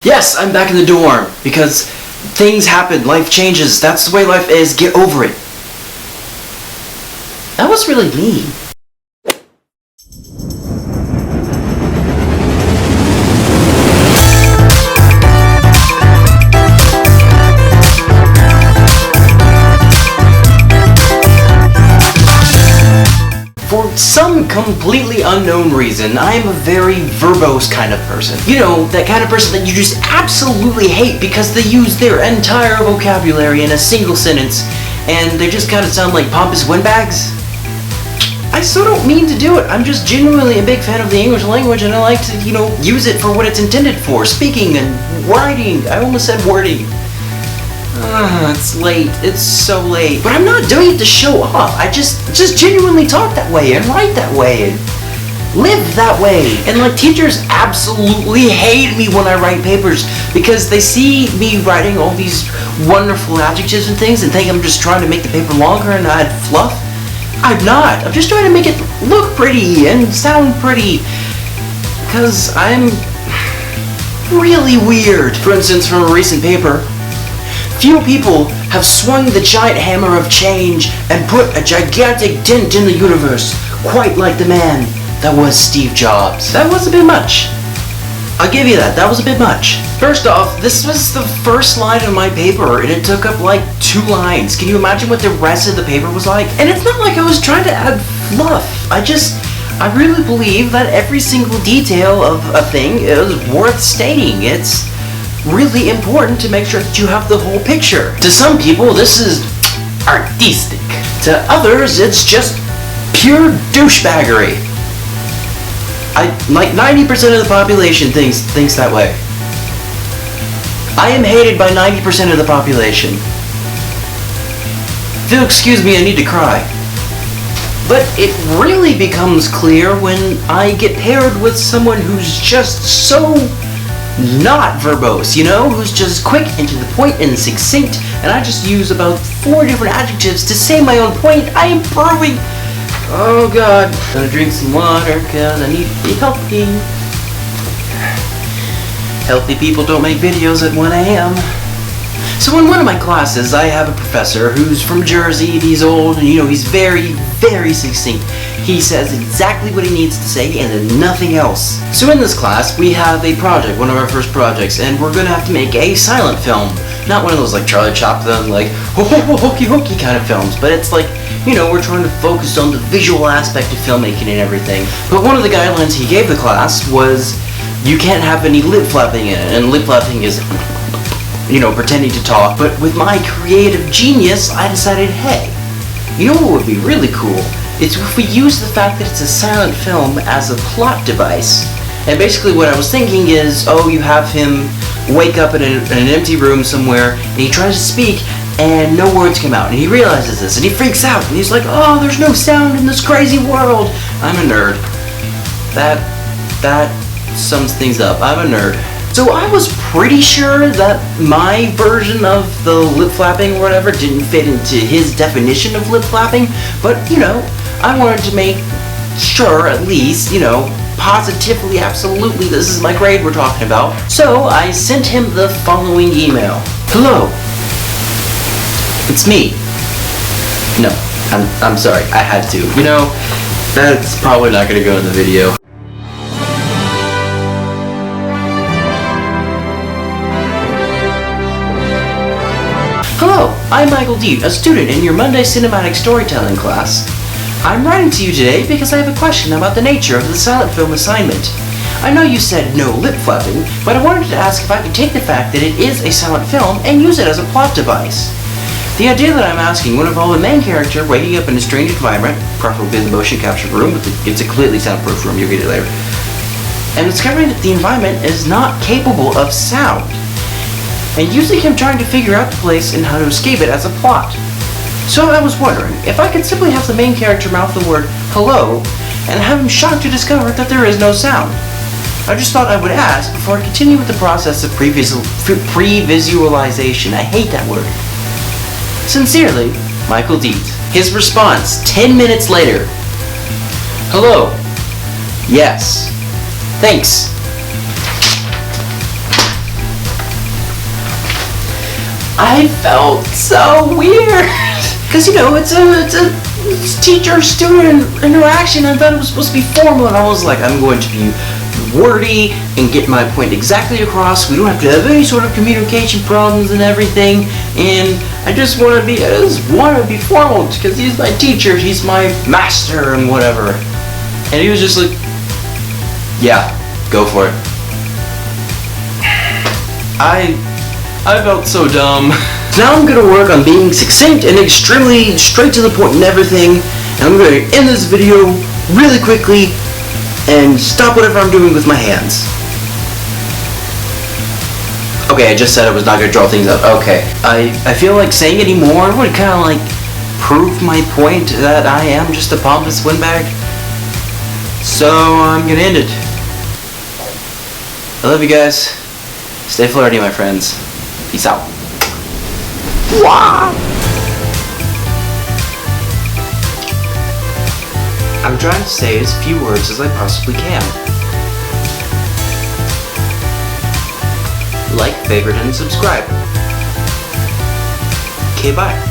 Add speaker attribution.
Speaker 1: Yes, I'm back in the dorm, because things happen, life changes, that's the way life is, get over it. That was really mean. For some completely unknown reason, I am a very verbose kind of person. You know, that kind of person that you just absolutely hate because they use their entire vocabulary in a single sentence, and they just kind of sound like pompous windbags. I still don't mean to do it. I'm just genuinely a big fan of the English language, and I like to, use it for what it's intended for. Speaking and writing. I almost said wording. It's late. It's so late. But I'm not doing it to show off. I just genuinely talk that way and write that way and live that way. And teachers absolutely hate me when I write papers because they see me writing all these wonderful adjectives and things and think I'm just trying to make the paper longer and add fluff. I'm not. I'm just trying to make it look pretty and sound pretty because I'm really weird. For instance, from a recent paper, few people have swung the giant hammer of change and put a gigantic dent in the universe, quite like the man that was Steve Jobs. That was a bit much. I'll give you that. That was a bit much. First off, this was the first line of my paper, and it took up 2 lines. Can you imagine what the rest of the paper was like? And it's not like I was trying to add fluff. I really believe that every single detail of a thing is worth stating. It's really important to make sure that you have the whole picture. To some people, this is artistic. To others, it's just pure douchebaggery. 90% of the population thinks that way. I am hated by 90% of the population. If you'll excuse me, I need to cry. But it really becomes clear when I get paired with someone who's just so not verbose, who's just quick and to the point and succinct, and I just use about 4 different adjectives to say my own point. I am proving. Oh god. Gonna drink some water cause I need to be healthy. Healthy people don't make videos at 1 a.m. So in one of my classes, I have a professor who's from Jersey, and he's old, and he's very, very succinct. He says exactly what he needs to say and then nothing else. So in this class, we have a project, one of our first projects, and we're gonna have to make a silent film. Not one of those Charlie Chaplin, hokey hokey kind of films, but it's we're trying to focus on the visual aspect of filmmaking and everything. But one of the guidelines he gave the class was you can't have any lip flapping in it, and lip flapping is pretending to talk. But with my creative genius, I decided, hey, what would be really cool? It's if we use the fact that it's a silent film as a plot device. And basically what I was thinking is, you have him wake up in an empty room somewhere, and he tries to speak, and no words come out. And he realizes this, and he freaks out, and he's like, oh, there's no sound in this crazy world. I'm a nerd. That sums things up. I'm a nerd. So I was pretty sure that my version of the lip flapping or whatever didn't fit into his definition of lip flapping, but I wanted to make sure at least, positively, absolutely, this is my grade we're talking about. So I sent him the following email. Hello. It's me. No, I'm sorry, I had to. That's probably not gonna go in the video. Hello, I'm Michael Deet, a student in your Monday Cinematic Storytelling class. I'm writing to you today because I have a question about the nature of the silent film assignment. I know you said no lip flapping, but I wanted to ask if I could take the fact that it is a silent film and use it as a plot device. The idea that I'm asking would involve a main character waking up in a strange environment, preferably the motion capture room, but it's a completely soundproof room, you'll get it later, and discovering that the environment is not capable of sound, and using him trying to figure out the place and how to escape it as a plot. So I was wondering if I could simply have the main character mouth the word hello and have him shocked to discover that there is no sound. I just thought I would ask before I continue with the process of pre-visualization. I hate that word. Sincerely, Michael Deet. His response 10 minutes later. Hello. Yes. Thanks. I felt so weird. Because, you know, it's a teacher-student interaction. I thought it was supposed to be formal, and I was like, I'm going to be wordy and get my point exactly across. We don't have to have any sort of communication problems and everything. And I just want to be formal because he's my teacher, he's my master, and whatever. And he was just like, yeah, go for it. I felt so dumb. Now I'm gonna work on being succinct and extremely straight to the point and everything. And I'm gonna end this video really quickly and stop whatever I'm doing with my hands. Okay, I just said I was not gonna draw things up. Okay. I feel like saying any more would kind of like prove my point that I am just a pompous windbag. So I'm gonna end it. I love you guys. Stay flirty, my friends. Peace out. Wow. I'm trying to say as few words as I possibly can. Like, favorite, and subscribe. Okay, bye.